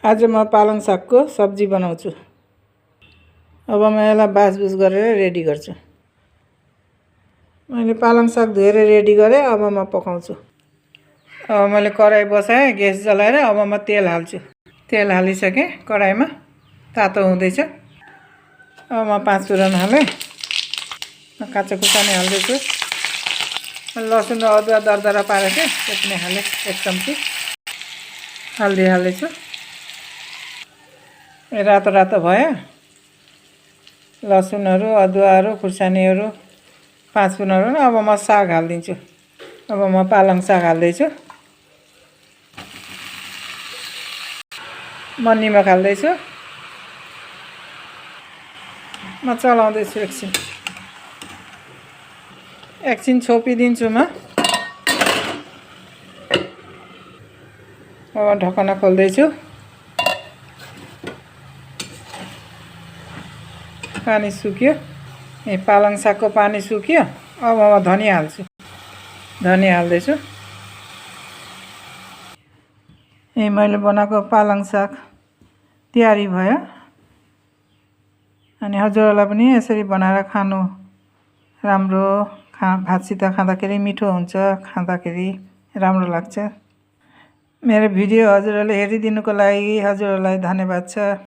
आज म पालङ सागको सब्जी बनाउँछु। अब म यसलाई बाछबुछ गरेर रेडी गर्छु। मैले पालङ साग धोएर रेडी गरेँ। अब म पकाउँछु। अब मैले कराई बसाएँ, ग्यास जलाएर अब म तेल हाल्छु। तेल हालिसकेँ, कराईमा तातो हुँदैछ। अब म 5 फुरन हालेँ। काँचो खुर्सानी हाल्दैछु। लसुन र अदुवा दरदरा पारेको थिएँ, त्यो पनि हालेँ 1 चम्ची। हल्दी हालेछु। रातो रातो भयो। लसुनहरू, अदुवाहरू, खुर्सानीहरू 5 फुरनहरू। अब म साग हालिदिन्छु। अब म पालङ साग हाल्दैछु। म निमक हाल्दैछु। म चलाउँदैछु एकछिन छोपिदिन्छु म। अब ढकना खोल्दैछु। पानी सुक्यो। पालङ सागको पानी सुक्यो। अब म धनिया हाल्छु। धनिया हाल्दैछु। मैले बनाएको पालङ साग तयारी भयो। अनि हजुरहरूलाई पनि यसरी बनाएर खानु राम्रो। भातसित खाँदाखेरि मिठो हुन्छ, खाँदाखेरि राम्रो लाग्छ। मेरो भिडियो हजुरहरूले हेरिदिनुको लागि हजुरहरूलाई धन्यवाद छ।